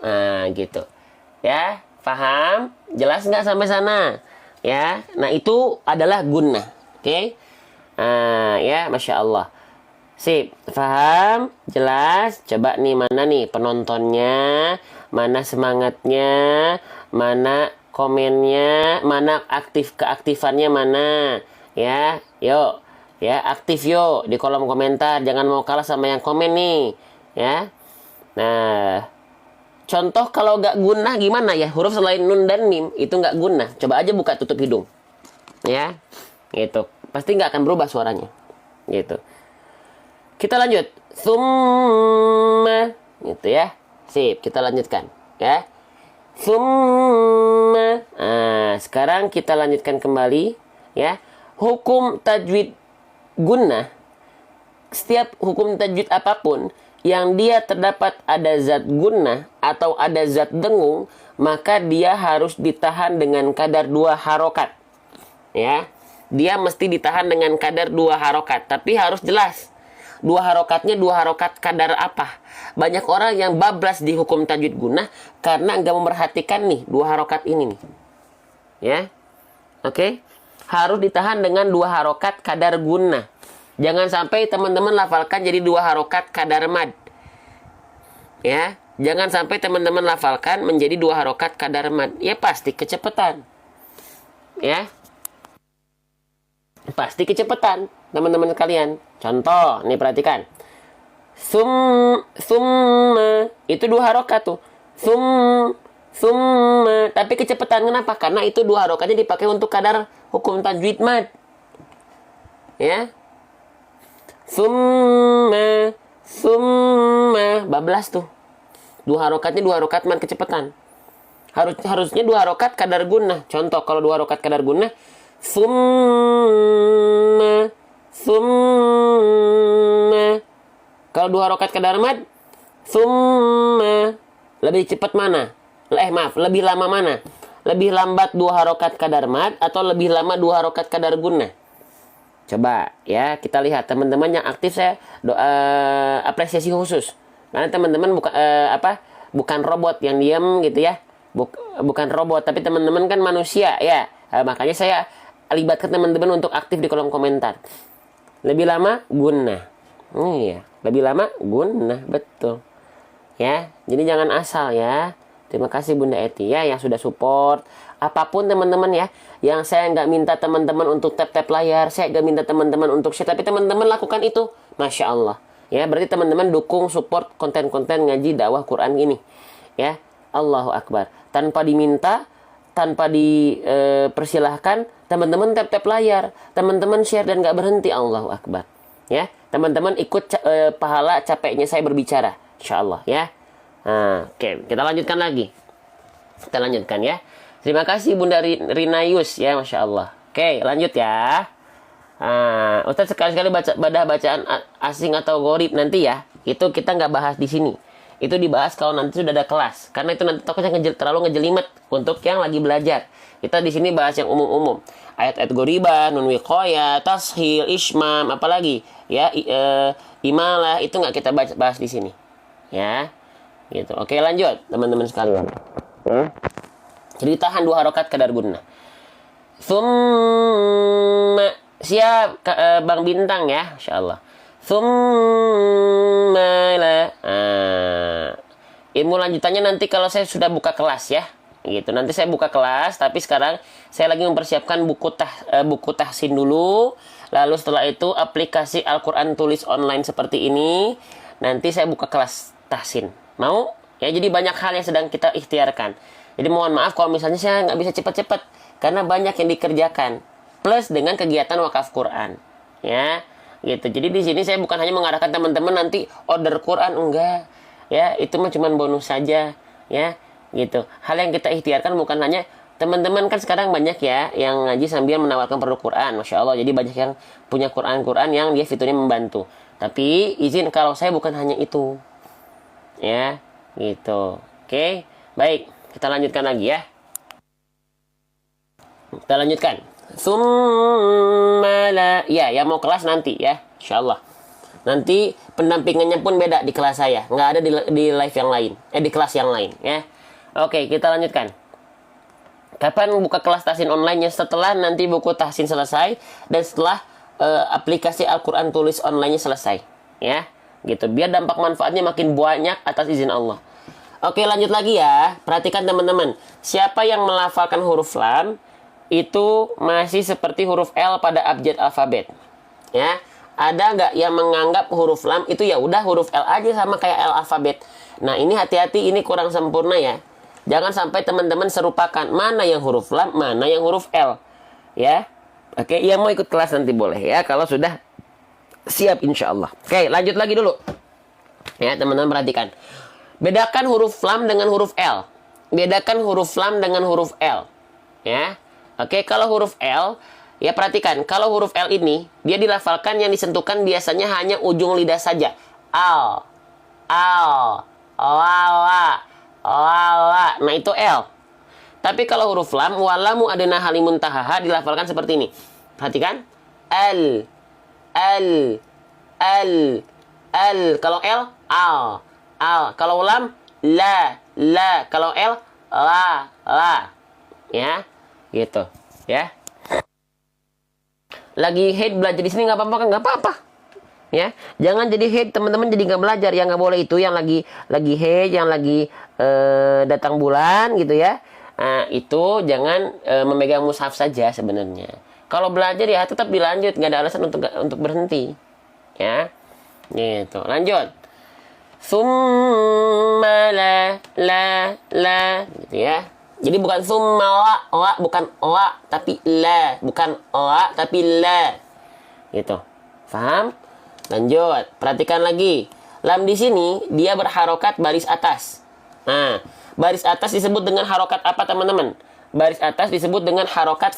Nah, gitu. Ya, paham? Jelas nggak sampai sana? Ya, nah itu adalah gunnah. Oke? Nah, ya, Masya Allah. Sip, paham? Jelas? Coba nih, mana nih penontonnya? Mana semangatnya? Mana komennya? Mana keaktifannya mana? Ya, yuk. Ya, aktif yuk di kolom komentar. Jangan mau kalah sama yang komen nih. Ya. Nah, contoh kalau nggak guna gimana ya? Huruf selain nun dan mim itu nggak guna. Coba aja buka tutup hidung. Ya, gitu. Pasti nggak akan berubah suaranya. Gitu. Kita lanjut. Summa. Gitu ya. Sip, kita lanjutkan. Ya. Summa. Nah, sekarang kita lanjutkan kembali. Ya. Hukum tajwid gunnah. Setiap hukum tajwid apapun yang dia terdapat ada zat gunnah atau ada zat dengung, maka dia harus ditahan dengan kadar 2 harokat. Ya, dia mesti ditahan dengan kadar 2 harokat, tapi harus jelas. 2 harokatnya 2 harokat kadar apa? Banyak orang yang bablas di hukum tajwid gunnah karena nggak memperhatikan nih 2 harokat ini nih. Ya, oke? Harus ditahan dengan 2 harokat kadar gunnah. Jangan sampai teman-teman lafalkan jadi 2 harokat kadar mad. Ya, jangan sampai teman-teman lafalkan menjadi 2 harokat kadar mad. Ya pasti kecepatan. Ya. Pasti kecepatan, teman-teman kalian. Contoh, nih perhatikan. Summa itu 2 harokat tuh. Summa, tapi kecepatan kenapa? Karena itu 2 harokatnya dipakai untuk kadar hukum tajwid mad. Ya. Summa, bablas tuh. 2 harokatnya 2 harokat mad kecepatan. Harusnya 2 harokat kadar gunnah. Contoh kalau 2 harokat kadar gunnah, summa. Kalau 2 harokat kadar mad, summa. Lebih cepat mana? Lebih lama mana? Lebih lambat 2 harokat kadar mad atau lebih lama 2 harokat kadar gunnah? Coba ya, kita lihat teman-teman yang aktif, saya apresiasi khusus. Karena teman-teman bukan robot yang diam gitu ya. Bukan robot, tapi teman-teman kan manusia ya. Makanya saya libatkan teman-teman untuk aktif di kolom komentar. Lebih lama gunnah. Iya, lebih lama gunnah, betul. Ya, jadi jangan asal ya. Terima kasih Bunda Eti ya yang sudah support. Apapun teman-teman ya, yang saya nggak minta teman-teman untuk tap-tap layar, saya nggak minta teman-teman untuk share, tapi teman-teman lakukan itu, Masya Allah. Ya, berarti teman-teman dukung support konten-konten ngaji dakwah Quran ini. Ya, Allahu Akbar. Tanpa diminta, tanpa dipersilahkan, teman-teman tap-tap layar, teman-teman share dan nggak berhenti, Allahu Akbar. Ya, teman-teman ikut pahala capeknya saya berbicara, Insya Allah ya. Nah, oke, kita lanjutkan lagi. Kita lanjutkan ya. Terima kasih Bunda Rinayus ya, Masya Allah. Oke, lanjut ya. Ustaz sekali-sekali bacaan asing atau gharib nanti ya. Itu kita nggak bahas di sini. Itu dibahas kalau nanti sudah ada kelas. Karena itu nanti takutnya terlalu ngejelimet untuk yang lagi belajar. Kita di sini bahas yang umum-umum. Ayat-ayat gharibah, nun wiqayah, tashil, ismam, apalagi ya, imalah itu nggak kita bahas di sini. Ya. Gitu. Oke, lanjut teman-teman sekalian. Jadi tahan 2 harokat kadar gunnah. Summa, siap Bang Bintang ya, Masya Allah. Summa la. Ilmu lanjutannya nanti kalau saya sudah buka kelas ya. Gitu. Nanti saya buka kelas, tapi sekarang saya lagi mempersiapkan buku tahsin dulu. Lalu setelah itu aplikasi Al-Quran tulis online seperti ini. Nanti saya buka kelas tahsin. Mau? Ya, jadi banyak hal yang sedang kita ikhtiarkan. Jadi mohon maaf kalau misalnya saya nggak bisa cepat-cepat. Karena banyak yang dikerjakan. Plus dengan kegiatan wakaf Quran. Ya, gitu. Jadi di sini saya bukan hanya mengarahkan teman-teman nanti order Quran. Enggak. Ya, itu mah cuma bonus saja. Ya, gitu. Hal yang kita ikhtiarkan bukan hanya teman-teman kan sekarang banyak ya yang ngaji sambil menawarkan produk Quran. Masya Allah. Jadi banyak yang punya Quran yang dia fiturnya membantu. Tapi izin kalau saya bukan hanya itu. Ya, gitu. Oke, baik, kita lanjutkan lagi ya. Kita lanjutkan. Summala, ya, yang mau kelas nanti ya, insyaallah. Nanti pendampingannya pun beda di kelas saya, nggak ada di live yang lain, di kelas yang lain ya. Oke, kita lanjutkan. Kapan buka kelas tahsin online-nya? Setelah nanti buku tahsin selesai dan setelah aplikasi Al-Quran tulis online-nya selesai ya, gitu, biar dampak manfaatnya makin banyak atas izin Allah. Oke, lanjut lagi ya. Perhatikan teman-teman, siapa yang melafalkan huruf lam itu masih seperti huruf L pada abjad alfabet ya. Ada nggak yang menganggap huruf lam itu ya udah huruf L aja sama kayak L alfabet? Nah, ini hati-hati, ini kurang sempurna ya. Jangan sampai teman-teman serupakan mana yang huruf lam, mana yang huruf L ya. Oke, yang mau ikut kelas nanti boleh ya kalau sudah siap insya Allah. Oke, lanjut lagi dulu ya teman-teman, perhatikan. Bedakan huruf lam dengan huruf L. Bedakan huruf lam dengan huruf L ya. Oke, kalau huruf L ya, perhatikan, kalau huruf L ini dia dilafalkan yang disentuhkan biasanya hanya ujung lidah saja. Al, al, lala, lala. Nah, itu L. Tapi kalau huruf lam, walamu adena halimun tahaha, dilafalkan seperti ini. Perhatikan. L, L, L, L. Kalau L, al, al. Kalau lam, la, la. Kalau L, la, la. Ya, gitu. Ya. Lagi head belajar di sini nggak apa-apa kan? Nggak apa-apa ya. Jangan jadi head teman-teman, jadi nggak belajar. Yang nggak boleh itu yang lagi head, yang lagi datang bulan gitu ya. Nah, itu jangan memegang mushaf saja sebenarnya. Kalau belajar ya tetap dilanjut, nggak ada alasan untuk berhenti ya. Gitu. Lanjut. Summa la gitu ya. Jadi bukan summa la, bukan la, tapi la. Bukan la, tapi la. Gitu. Paham? Lanjut. Perhatikan lagi. Lam di sini, dia berharokat baris atas. Nah, baris atas disebut dengan harokat apa teman-teman? Baris atas disebut dengan harokat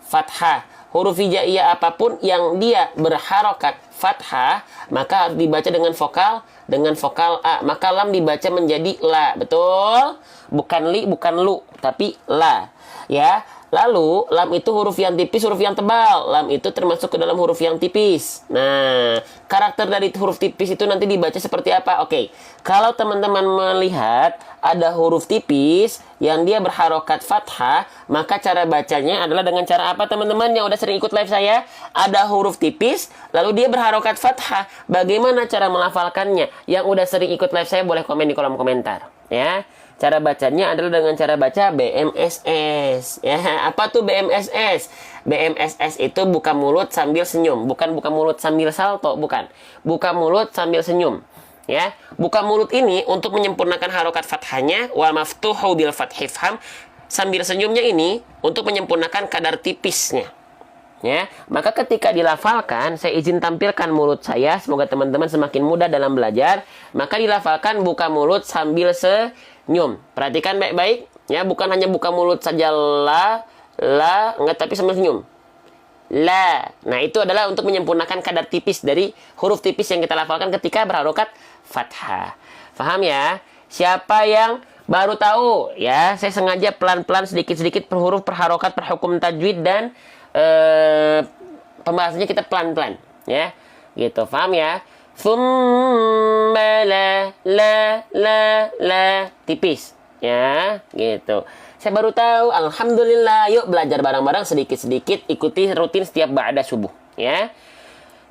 fathah. Huruf hijaiyah apapun yang dia berharokat fathah, maka harus dibaca dengan vokal A. Maka lam dibaca menjadi la. Betul? Bukan li, bukan lu, tapi la. Ya. Lalu, lam itu huruf yang tipis, huruf yang tebal. Lam itu termasuk ke dalam huruf yang tipis. Nah, karakter dari huruf tipis itu nanti dibaca seperti apa? Oke, kalau teman-teman melihat ada huruf tipis yang dia berharokat fathah, maka cara bacanya adalah dengan cara apa teman-teman yang udah sering ikut live saya? Ada huruf tipis, lalu dia berharokat fathah. Bagaimana cara melafalkannya? Yang udah sering ikut live saya boleh komen di kolom komentar. Ya. Cara bacanya adalah dengan cara baca BMSS. Ya, apa tuh BMSS? BMSS itu buka mulut sambil senyum, bukan buka mulut sambil salto, bukan. Buka mulut sambil senyum. Ya, buka mulut ini untuk menyempurnakan harokat fathahnya, wal maftuhu bil fathi fham. Sambil senyumnya ini untuk menyempurnakan kadar tipisnya. Ya, maka ketika dilafalkan, saya izin tampilkan mulut saya, semoga teman-teman semakin mudah dalam belajar. Maka dilafalkan buka mulut sambil senyum. Perhatikan baik-baik, ya, bukan hanya buka mulut saja la, enggak, tapi sambil senyum. La. Nah, itu adalah untuk menyempurnakan kadar tipis dari huruf tipis yang kita lafalkan ketika berharokat fathah. Paham ya? Siapa yang baru tahu, ya, saya sengaja pelan-pelan sedikit-sedikit per huruf, per harokat, per hukum tajwid, dan pembahasannya kita pelan-pelan, ya, gitu. Paham ya? Summa la tipis, ya, gitu. Saya baru tahu, alhamdulillah. Yuk belajar bareng-bareng sedikit-sedikit, ikuti rutin setiap ba'da subuh, ya.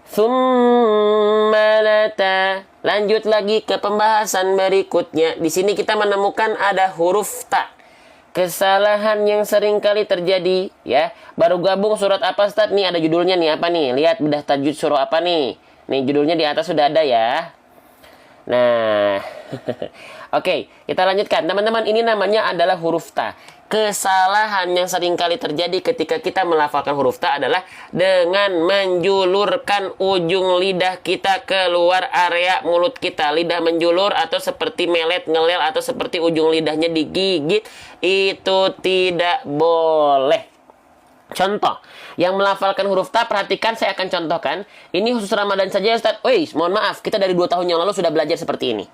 Summa lata. Lanjut lagi ke pembahasan berikutnya. Di sini kita menemukan ada huruf ta. Kesalahan yang sering kali terjadi, ya. Baru gabung surat apa, Ustaz? Nih ada judulnya nih, apa nih? Lihat bedah tajwid surah apa nih? Nih judulnya di atas sudah ada ya. Nah, oke, kita lanjutkan. Teman-teman, ini namanya adalah huruf ta. Kesalahan yang sering kali terjadi ketika kita melafalkan huruf ta adalah dengan menjulurkan ujung lidah kita keluar area mulut kita. Lidah menjulur atau seperti melet, ngelel, atau seperti ujung lidahnya digigit. Itu tidak boleh. Contoh, yang melafalkan huruf ta, perhatikan, saya akan contohkan. Ini khusus Ramadan saja, Ustaz. Wih, mohon maaf, kita dari 2 tahun yang lalu sudah belajar seperti ini.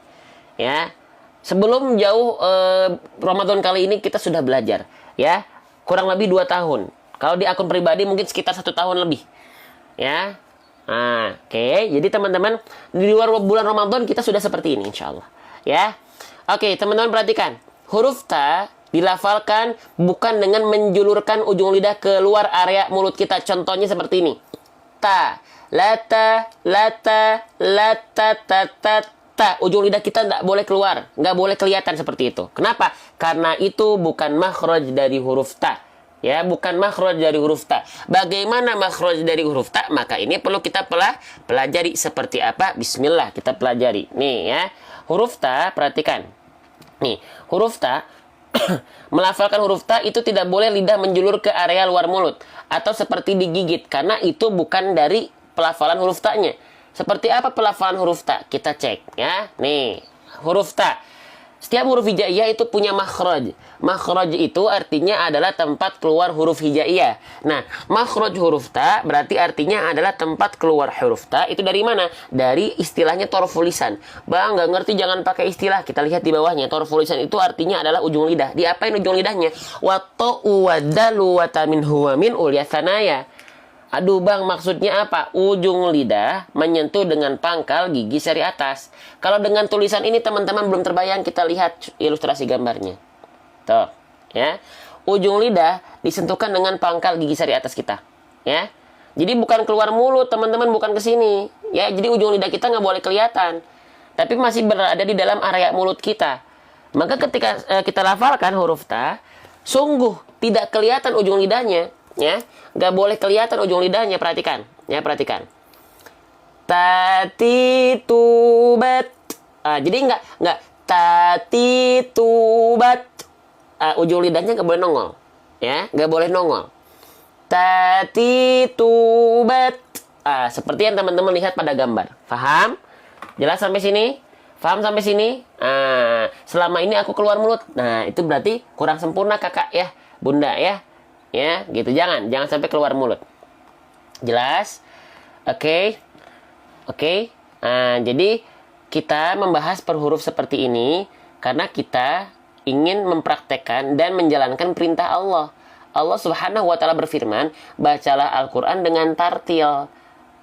Ya, sebelum jauh Ramadan kali ini kita sudah belajar. Ya, kurang lebih 2 tahun. Kalau di akun pribadi mungkin sekitar 1 tahun lebih. Ya, Nah, oke. Jadi teman-teman, di luar bulan Ramadan kita sudah seperti ini insya Allah. Ya. Oke, teman-teman perhatikan. Huruf ta dilafalkan bukan dengan menjulurkan ujung lidah keluar area mulut kita. Contohnya seperti ini. Ta, lata, lata, lata, ta, ta, ta. Ujung lidah kita nggak boleh keluar. Nggak boleh kelihatan seperti itu. Kenapa? Karena itu bukan makhraj dari huruf ta. Ya, bukan makhraj dari huruf ta. Bagaimana makhraj dari huruf ta? Maka ini perlu kita pelajari seperti apa? Bismillah, kita pelajari. Nih ya, huruf ta, perhatikan. Nih, huruf ta, melafalkan huruf ta itu tidak boleh lidah menjulur ke area luar mulut atau seperti digigit, karena itu bukan dari pelafalan huruf ta-nya. Seperti apa pelafalan huruf ta? Kita cek ya. Nih, huruf ta. Setiap huruf hijaiyah itu punya makhraj. Makhraj itu artinya adalah tempat keluar huruf hijaiyah. Nah, makhraj huruf ta berarti artinya adalah tempat keluar huruf ta. Itu dari mana? Dari istilahnya torful lisan. Bang, nggak ngerti jangan pakai istilah. Kita lihat di bawahnya. Torful lisan itu artinya adalah ujung lidah. Diapain ujung lidahnya? Wata'u wadalu watamin huwa min ulyasanaya. Aduh bang, maksudnya apa? Ujung lidah menyentuh dengan pangkal gigi seri atas. Kalau dengan tulisan ini teman-teman belum terbayang, kita lihat ilustrasi gambarnya. Tuh, ya. Ujung lidah disentuhkan dengan pangkal gigi seri atas kita, ya. Jadi bukan keluar mulut, teman-teman, bukan ke sini. Ya, jadi ujung lidah kita nggak boleh kelihatan. Tapi masih berada di dalam area mulut kita. Maka ketika kita lafalkan huruf ta, sungguh tidak kelihatan ujung lidahnya. Ya, nggak boleh kelihatan ujung lidahnya. Perhatikan, ya, perhatikan. Tati tubat. Jadi nggak tati tubat. Ujung lidahnya nggak boleh nongol, ya, nggak boleh nongol. Tati tubat. Seperti yang teman-teman lihat pada gambar. Paham? Jelas sampai sini? Paham sampai sini? Selama ini aku keluar mulut. Nah, itu berarti kurang sempurna kakak ya, bunda ya. Ya, gitu. Jangan sampai keluar mulut. Jelas? Oke. Jadi kita membahas per huruf seperti ini karena kita ingin mempraktekkan dan menjalankan perintah Allah. Allah Subhanahu wa taala berfirman, "Bacalah Al-Qur'an dengan tartil."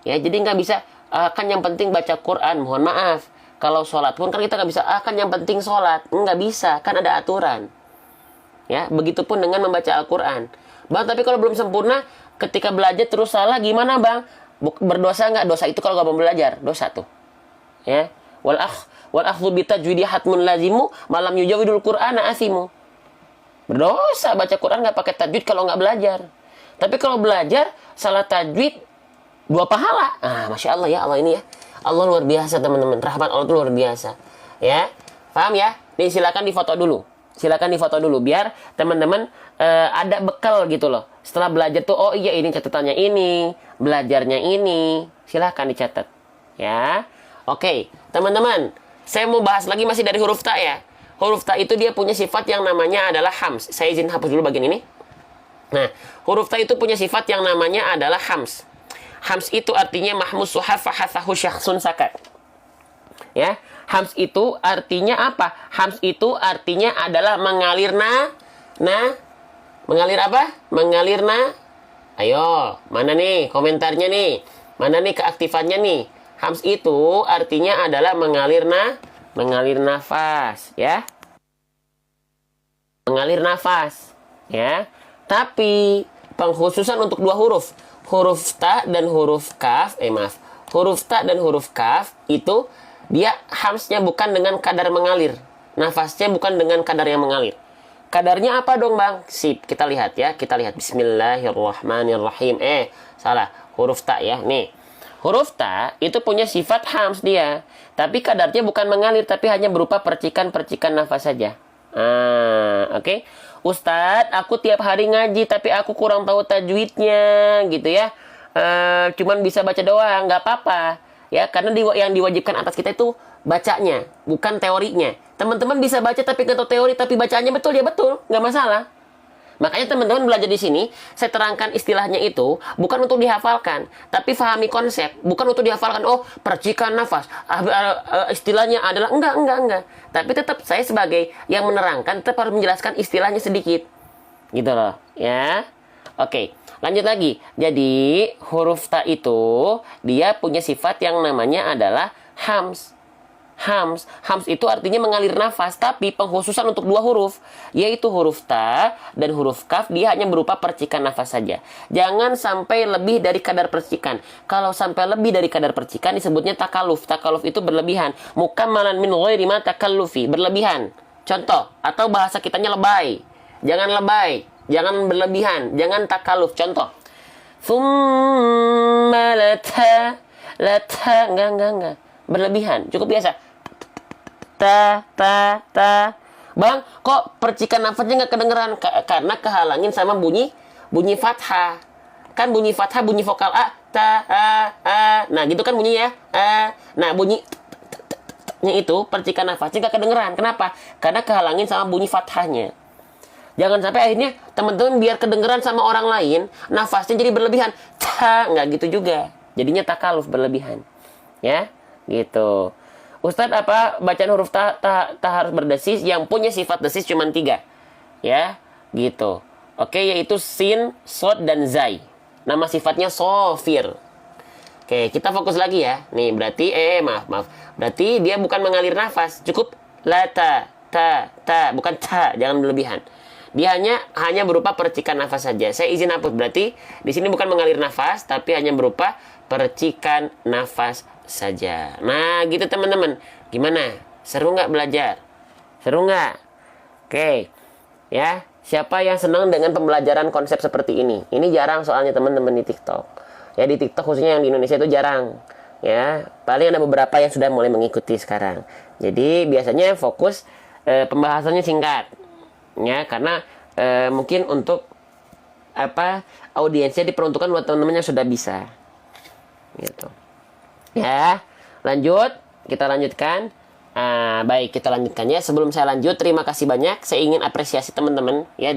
Ya, jadi nggak bisa kan yang penting baca Quran. Mohon maaf. Kalau sholat pun kan kita nggak bisa kan yang penting sholat. Nggak bisa, kan ada aturan. Ya, begitupun dengan membaca Al-Qur'an. Bang, tapi kalau belum sempurna, ketika belajar terus salah, gimana bang? Berdosa nggak? Dosa itu kalau nggak mau belajar, dosa tuh. Ya, wal akhdhu bi tajwidi hatmun lazimu malam yujawidul Qur'ana asimu. Berdosa baca Quran nggak pakai tajwid kalau nggak belajar. Tapi kalau belajar salah tajwid, 2 pahala. Masya Allah ya, Allah ini ya. Allah luar biasa teman-teman. Rahmat Allah itu luar biasa. Ya, paham ya? Nih silakan difoto dulu. Biar teman-teman ada bekal gitu loh. Setelah belajar tuh, oh iya ini catatannya ini, belajarnya ini. Silahkan dicatat. Ya. Oke, teman-teman. Saya mau bahas lagi masih dari huruf ta ya. Huruf ta itu dia punya sifat yang namanya adalah hams. Saya izin hapus dulu bagian ini. Nah, huruf ta itu punya sifat yang namanya adalah hams. Hams itu artinya mahmus suhaf fahathahu syakhsun sakat. Ya, hams itu artinya apa? Hams itu artinya adalah mengalir mengalir apa? Mengalir Ayo, mana nih komentarnya nih? Mana nih keaktifannya nih? Hams itu artinya adalah mengalir nafas, ya. Mengalir nafas, ya. Tapi pengkhususan untuk 2 huruf. Huruf ta dan huruf kaf, huruf ta dan huruf kaf itu dia hamsnya bukan dengan kadar mengalir. Nafasnya bukan dengan kadar yang mengalir. Kadarnya apa dong bang? Sip, kita lihat ya. Kita lihat. Bismillahirrahmanirrahim. Salah. Huruf ta ya. Nih. Huruf ta itu punya sifat hams dia. Tapi kadarnya bukan mengalir. Tapi hanya berupa percikan-percikan nafas saja. Oke. Ustadz, aku tiap hari ngaji. Tapi aku kurang tahu tajwidnya. Gitu ya. Cuman bisa baca doang. Nggak apa-apa. Ya, karena yang diwajibkan atas kita itu bacanya, bukan teorinya. Teman-teman bisa baca tapi nggak tahu teori, tapi bacaannya betul, ya betul, nggak masalah. Makanya teman-teman belajar di sini, saya terangkan istilahnya itu bukan untuk dihafalkan, tapi pahami konsep, bukan untuk dihafalkan. Oh, percikan nafas, istilahnya adalah enggak. Tapi tetap saya sebagai yang menerangkan tetap harus menjelaskan istilahnya sedikit, gitu loh, ya. Oke, lanjut lagi. Jadi, huruf ta itu dia punya sifat yang namanya adalah hams. Hams itu artinya mengalir nafas, tapi pengkhususan untuk dua huruf, yaitu huruf ta dan huruf kaf, dia hanya berupa percikan nafas saja. Jangan sampai lebih dari kadar percikan. Kalau sampai lebih dari kadar percikan disebutnya takaluf. Takaluf itu berlebihan. Mukammalan min ghairi ma takallufi, berlebihan. Contoh, atau bahasa kitanya lebay. Jangan lebay, jangan berlebihan, jangan takaluf. Contoh. Tsumma lata, enggak. Berlebihan, cukup biasa. Ta. Bang, kok percikan nafasnya nggak kedengeran? Karena kehalangin sama bunyi fathah. Kan bunyi fathah, bunyi vokal a, ta, a. Nah, gitu kan bunyinya ya. Nah, bunyinya itu percikan nafasnya nggak kedengeran. Kenapa? Karena kehalangin sama bunyi fathahnya. Jangan sampai akhirnya teman-teman biar kedengeran sama orang lain, nafasnya jadi berlebihan. Ta, nggak gitu juga. Jadinya takaluf, berlebihan. Ya, gitu. Ustadz, apa bacaan huruf ta harus berdesis? Yang punya sifat desis cuma 3. Ya, gitu. Oke, yaitu sin, sod, dan zai. Nama sifatnya sofir. Oke, kita fokus lagi ya. Nih, berarti, maaf. Berarti dia bukan mengalir nafas. Cukup la ta. Bukan ta, jangan berlebihan. Dia hanya berupa percikan nafas saja. Saya izin hapus. Berarti, di sini bukan mengalir nafas, tapi hanya berupa percikan nafas saja. Nah, gitu teman-teman. Gimana? Seru nggak belajar? Seru nggak? Oke. Ya, siapa yang senang dengan pembelajaran konsep seperti ini? Ini jarang soalnya teman-teman di TikTok. Ya, di TikTok khususnya yang di Indonesia itu jarang. Ya, paling ada beberapa yang sudah mulai mengikuti sekarang. Jadi, biasanya fokus pembahasannya singkat. Ya, karena mungkin untuk audiensnya diperuntukkan buat teman-teman yang sudah bisa. Gitu. Ya, lanjut. Kita lanjutkan. Baik, kita lanjutkan ya. Sebelum saya lanjut, terima kasih banyak. Saya ingin apresiasi teman-teman ya,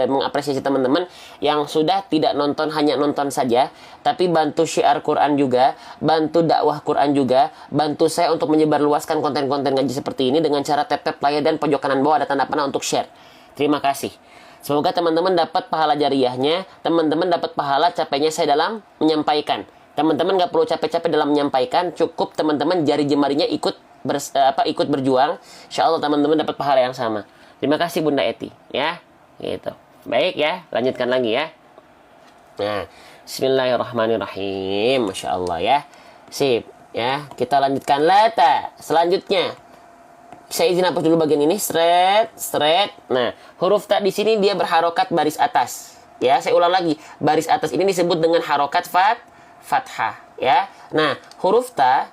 mengapresiasi teman-teman yang sudah tidak hanya nonton saja, tapi bantu syiar Quran juga, bantu dakwah Quran juga, bantu saya untuk menyebarluaskan konten-konten ngaji seperti ini dengan cara tap layar dan pojok kanan bawah ada tanda panah untuk share. Terima kasih. Semoga teman-teman dapat pahala jariyahnya, teman-teman dapat pahala capeknya saya dalam menyampaikan. Teman-teman nggak perlu capek-capek dalam menyampaikan, cukup teman-teman jari jemarinya ikut berjuang. Insya Allah teman-teman dapat pahala yang sama. Terima kasih Bunda Eti, ya, gitu. Baik ya, lanjutkan lagi ya. Nah, Bismillahirrahmanirrahim, Masya Allah ya. Sip, ya, kita lanjutkan lata. Selanjutnya, saya izin hapus dulu bagian ini, straight. Nah, huruf ta di sini dia berharokat baris atas. Ya, saya ulang lagi, baris atas ini disebut dengan harokat fathah, ya. Nah, huruf ta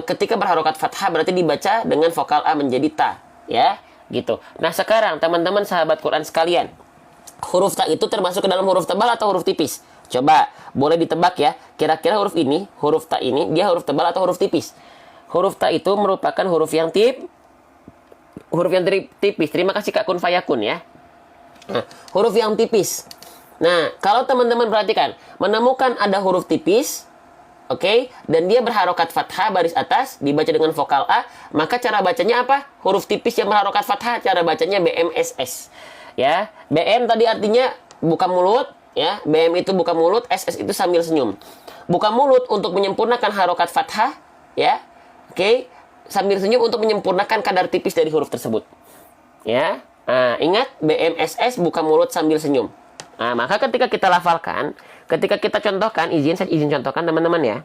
ketika berharokat fathah berarti dibaca dengan vokal a menjadi ta, ya, gitu. Nah, sekarang teman-teman sahabat Quran sekalian, huruf ta itu termasuk ke dalam huruf tebal atau huruf tipis? Coba, boleh ditebak ya. Kira-kira huruf ta ini dia huruf tebal atau huruf tipis? Huruf ta itu merupakan huruf yang tipis. Terima kasih Kak Kun Fayakun ya. Nah, huruf yang tipis. Nah, kalau teman-teman perhatikan, menemukan ada huruf tipis, oke, dan dia berharokat fathah baris atas, dibaca dengan vokal A, maka cara bacanya apa? Huruf tipis yang berharokat fathah, cara bacanya BMSS. Ya, BM tadi artinya buka mulut, ya. BM itu buka mulut, SS itu sambil senyum. Buka mulut untuk menyempurnakan harokat fathah, ya. Oke, sambil senyum untuk menyempurnakan kadar tipis dari huruf tersebut. Ya. Nah, ingat BMSS buka mulut sambil senyum. Nah, maka ketika kita lafalkan, ketika kita contohkan, saya izin contohkan teman-teman ya.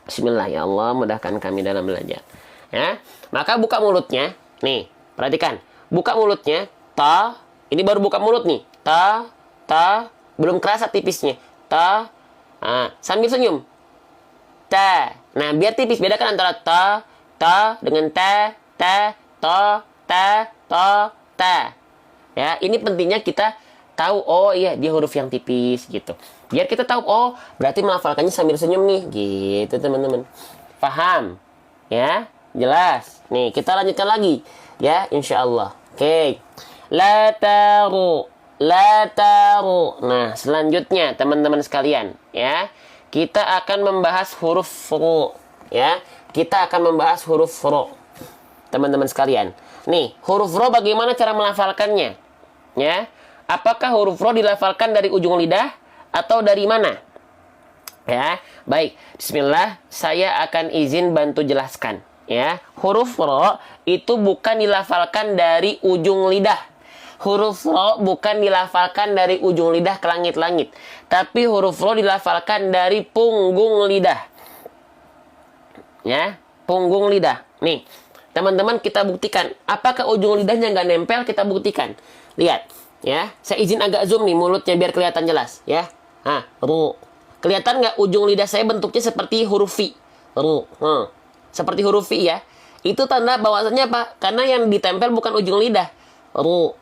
Bismillah, ya Allah, mudahkan kami dalam belajar. Ya, maka buka mulutnya, nih, perhatikan. Buka mulutnya, ta, ini baru buka mulut nih. Ta, belum kerasa tipisnya. Ta, sambil senyum. Ta. Nah, biar tipis, bedakan antara ta dengan ta. Ya, ini pentingnya kita tahu, oh iya dia huruf yang tipis gitu. Biar kita tahu, oh berarti melafalkannya sambil senyum nih, gitu teman-teman. Paham? Ya, jelas. Nih, kita lanjutkan lagi ya, insya Allah. Oke. La taru. Nah, selanjutnya teman-teman sekalian ya, kita akan membahas huruf fu, ya. Kita akan membahas huruf fu. Teman-teman sekalian. Nih, huruf ro bagaimana cara melafalkannya? Ya. Apakah huruf ro dilafalkan dari ujung lidah atau dari mana? Ya, baik. Bismillah, saya akan izin bantu jelaskan. Ya, huruf ro itu bukan dilafalkan dari ujung lidah. Huruf ro bukan dilafalkan dari ujung lidah ke langit-langit, tapi huruf ro dilafalkan dari punggung lidah. Ya, punggung lidah. Nih, teman-teman kita buktikan. Apakah ujung lidahnya nggak nempel? Kita buktikan. Lihat, ya. Saya izin agak zoom nih mulutnya biar kelihatan jelas. Ya, ru. Kelihatan nggak ujung lidah saya bentuknya seperti huruf V? Ru. Seperti huruf V ya. Itu tanda bahwasanya apa? Karena yang ditempel bukan ujung lidah. Ru.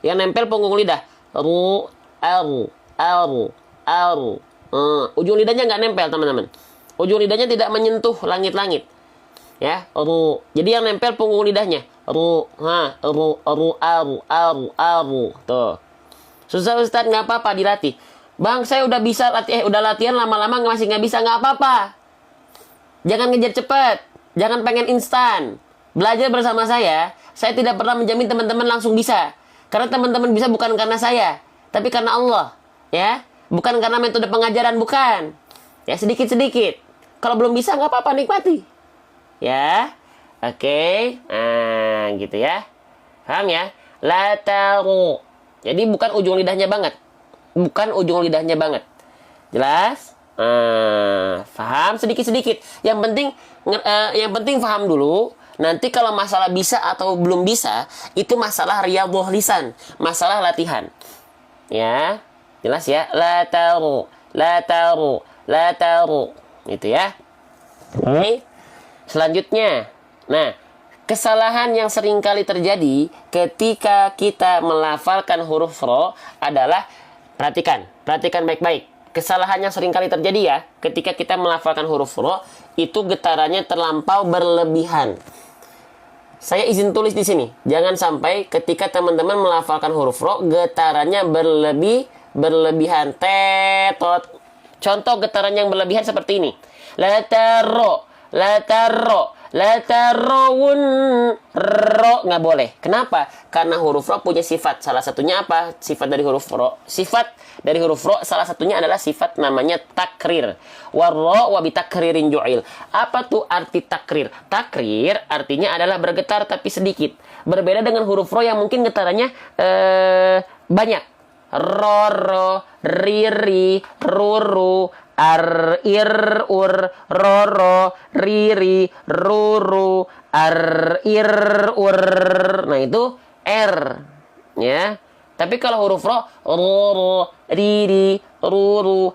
Yang nempel punggung lidah. Ru. Ujung lidahnya nggak nempel, teman-teman. Ujung lidahnya tidak menyentuh langit-langit. Ya, ru. Jadi yang nempel punggung lidahnya. Ru. Tuh. Susah Ustaz, nggak apa-apa, dilatih. Bang, saya udah bisa udah latihan lama-lama masih nggak bisa, nggak apa-apa. Jangan ngejar cepat, jangan pengen instan. Belajar bersama saya tidak pernah menjamin teman-teman langsung bisa. Karena teman-teman bisa bukan karena saya, tapi karena Allah. Ya, bukan karena metode pengajaran, bukan. Ya, sedikit-sedikit. Kalau belum bisa, nggak apa-apa, nikmati. Ya, oke. Nah, gitu ya. Paham ya? La taru. Jadi bukan ujung lidahnya banget. Bukan ujung lidahnya banget. Jelas? Paham sedikit-sedikit. Yang penting paham dulu. Nanti kalau masalah bisa atau belum bisa, itu masalah riyadhah lisan, masalah latihan. Ya. Jelas ya? La taru, la taru, la taru. Gitu ya. Oke. Selanjutnya. Nah, kesalahan yang sering kali terjadi ketika kita melafalkan huruf ro adalah, perhatikan baik-baik. Kesalahan yang sering kali terjadi ya, ketika kita melafalkan huruf ro, itu getarannya terlampau berlebihan. Saya izin tulis di sini, jangan sampai ketika teman-teman melafalkan huruf ro, getarannya berlebihan. Tetot. Contoh getaran yang berlebihan seperti ini. La taro, la taro. La tarawun, ro nggak boleh. Kenapa? Karena huruf ro punya sifat. Salah satunya apa? Sifat dari huruf ro. Sifat dari huruf ro salah satunya adalah sifat namanya takrir. Warro wabitakririn ju'il. Apa tuh arti takrir? Takrir artinya adalah bergetar tapi sedikit. Berbeda dengan huruf ro yang mungkin getarannya banyak. Roro, riri, ruru, ur, roro, riri, ruru, ur. Nah, itu R. Ya. Tapi kalau huruf ro, roro, riri, ruru,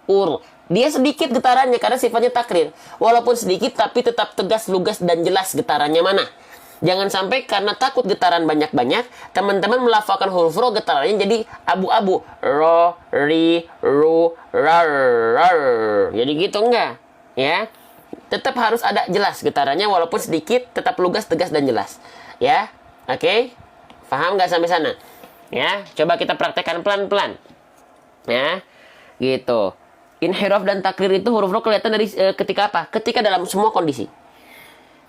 ur. Dia sedikit getarannya karena sifatnya takrir. Walaupun sedikit tapi tetap tegas, lugas, dan jelas getarannya mana. Jangan sampai karena takut getaran banyak-banyak, teman-teman melafalkan huruf ro getarannya jadi abu-abu. Ro, ri, ru, rar, rar. Jadi gitu enggak? Ya. Tetap harus ada jelas getarannya walaupun sedikit, tetap lugas, tegas, dan jelas. Ya. Oke? Paham nggak sampai sana? Ya. Coba kita praktekkan pelan-pelan. Ya. Gitu. Inhiraf dan takrir itu huruf ro kelihatan dari ketika apa? Ketika dalam semua kondisi.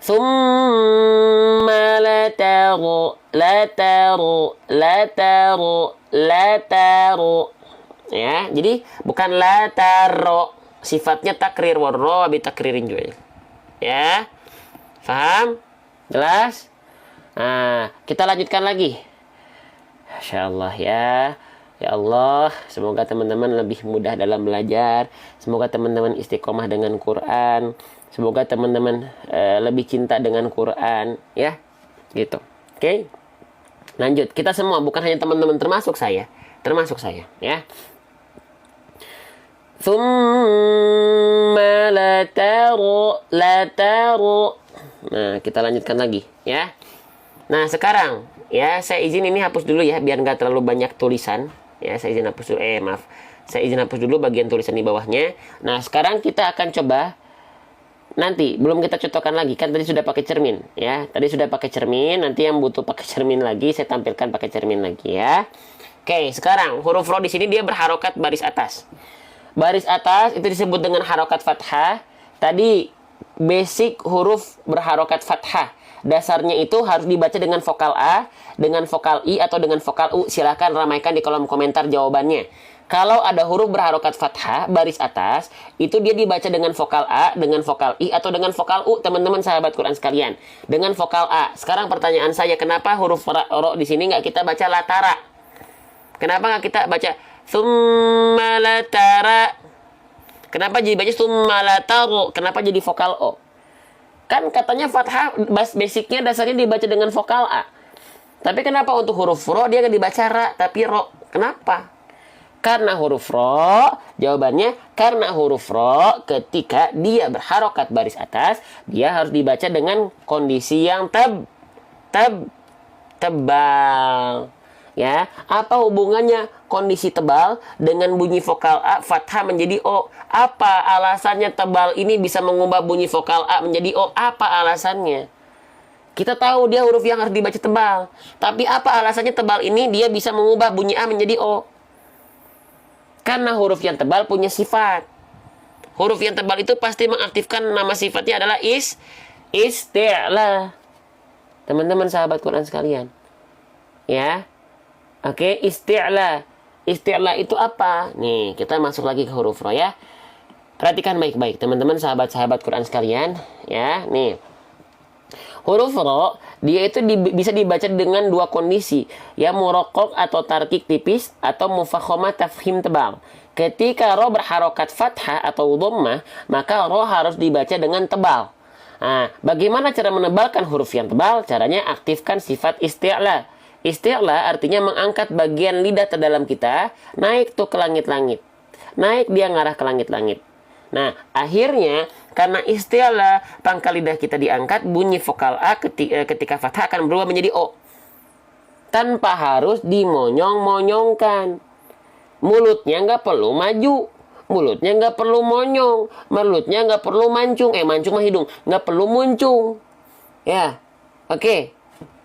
Summa la taru, la taru, la taru, la taru. Ya, jadi bukan la taro. Sifatnya takrir, warro bi takririn ju'il. Ya. Paham? Jelas? Nah, kita lanjutkan lagi. Masyaallah ya. Ya Allah, semoga teman-teman lebih mudah dalam belajar. Semoga teman-teman istiqomah dengan Quran. Semoga teman-teman lebih cinta dengan Quran, ya, gitu. Oke, lanjut. Kita semua, bukan hanya teman-teman, termasuk saya, ya. Tsumma la taru. Nah, kita lanjutkan lagi, ya. Nah, sekarang, ya, saya izin ini hapus dulu ya, biar nggak terlalu banyak tulisan. Ya, saya izin hapus dulu. Saya izin hapus dulu bagian tulisan di bawahnya. Nah, sekarang kita akan coba. Nanti belum kita contohkan lagi, kan tadi sudah pakai cermin ya. Tadi sudah pakai cermin, nanti yang butuh pakai cermin lagi saya tampilkan pakai cermin lagi ya. Oke, sekarang huruf ro di sini dia berharokat baris atas. Baris atas itu disebut dengan harokat fathah. Tadi basic huruf berharokat fathah. Dasarnya itu harus dibaca dengan vokal A, dengan vokal I, atau dengan vokal U. Silahkan ramaikan di kolom komentar jawabannya. Kalau ada huruf berharokat fathah, baris atas, itu dia dibaca dengan vokal A, dengan vokal I, atau dengan vokal U, teman-teman sahabat Quran sekalian. Dengan vokal A. Sekarang pertanyaan saya, kenapa huruf ro di sini nggak kita baca latara? Kenapa nggak kita baca summa latara? Kenapa jadi baca summa lataru? Kenapa jadi vokal O? Kan katanya fathah basicnya dasarnya dibaca dengan vokal A. Tapi kenapa untuk huruf ro dia nggak dibaca ra tapi ro? Kenapa? Karena huruf ro, jawabannya karena huruf ro ketika dia berharokat baris atas, dia harus dibaca dengan kondisi yang tebal. Ya, apa hubungannya kondisi tebal dengan bunyi vokal A fathah menjadi O? Apa alasannya tebal ini bisa mengubah bunyi vokal A menjadi O? Apa alasannya? Kita tahu dia huruf yang harus dibaca tebal. Tapi apa alasannya tebal ini dia bisa mengubah bunyi A menjadi O? Karena huruf yang tebal punya sifat. Huruf yang tebal itu pasti mengaktifkan nama sifatnya adalah isti'la. Teman-teman sahabat Quran sekalian. Ya. Oke, isti'la. Isti'la itu apa? Nih, kita masuk lagi ke huruf ro ya. Perhatikan baik-baik teman-teman sahabat-sahabat Quran sekalian, ya. Nih. Huruf ro dia itu bisa dibaca dengan dua kondisi, ya, murokok atau tarkik tipis atau mufakhomah tafhim tebal. Ketika ro berharokat fathah atau dhammah, maka ro harus dibaca dengan tebal. Nah, bagaimana cara menebalkan huruf yang tebal? Caranya aktifkan sifat isti'la. Isti'la artinya mengangkat bagian lidah terdalam kita, naik tuh ke langit-langit. Naik dia ngarah ke langit-langit. Nah, akhirnya karena isti'la pangkal lidah kita diangkat, bunyi vokal A ketika fathah akan berubah menjadi O. Tanpa harus dimonyong-monyongkan. Mulutnya nggak perlu maju. Mulutnya nggak perlu monyong. Mulutnya nggak perlu mancung. Mancung mah hidung. Nggak perlu muncung. Ya, oke.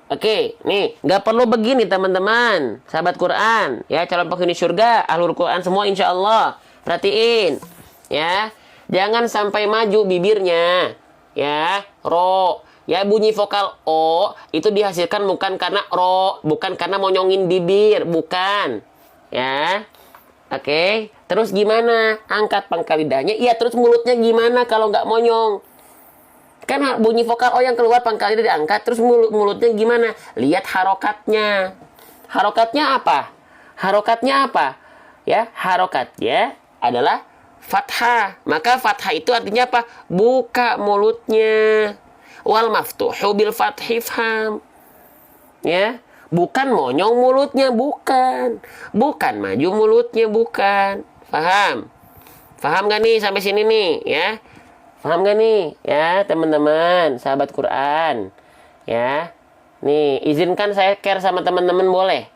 Oke, nih, nggak perlu begini teman-teman, sahabat Quran, ya, calon penghuni surga, ahlul Quran semua insya Allah. Perhatiin, ya, jangan sampai maju bibirnya, ya, ro, ya, bunyi vokal O itu dihasilkan bukan karena ro, bukan karena monyongin bibir, bukan, ya, oke. Terus gimana? Angkat pangkal lidahnya, iya, terus mulutnya gimana kalau nggak monyong? Kan bunyi vokal O yang keluar pangkal lidah diangkat, terus mulutnya gimana? Lihat harokatnya. Harokatnya apa? Harokatnya apa? Ya, harokatnya adalah fathah. Maka fathah itu artinya apa? Buka mulutnya. Wal maftuhu bil fathi fham. Ya, bukan monyong mulutnya, bukan. Bukan maju mulutnya, bukan. Paham? Paham gak nih sampai sini nih, ya? Paham gak nih? Ya, teman-teman, sahabat Quran. Ya. Nih, izinkan saya share sama teman-teman boleh?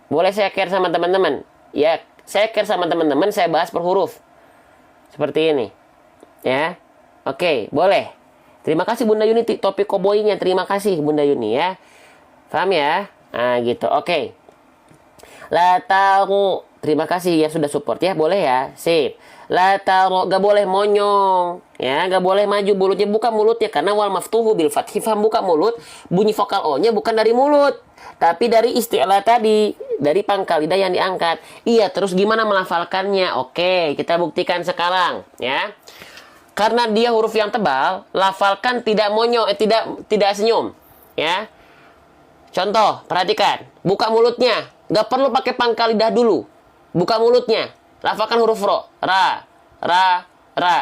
Boleh saya share sama teman-teman? Ya, saya share sama teman-teman, saya bahas per huruf. Seperti ini. Ya. Oke, boleh. Terima kasih Bunda Yuni topik koboinya. Terima kasih Bunda Yuni ya. Paham ya? Nah, gitu. Oke. La taru. Terima kasih ya sudah support ya. Boleh ya? Sip. La taru, gak boleh monyong, ya, gak boleh maju mulutnya, buka mulutnya karena wal maftuhu bil fathi fam, buka mulut, bunyi vokal O-nya bukan dari mulut, tapi dari isti'la tadi, dari pangkal lidah yang diangkat. Iya, terus gimana melafalkannya? Oke, kita buktikan sekarang, ya. Karena dia huruf yang tebal, lafalkan tidak monyong, tidak senyum, ya. Contoh, perhatikan, buka mulutnya, gak perlu pakai pangkal lidah dulu, buka mulutnya. Lafalkan huruf ro, ra, ra.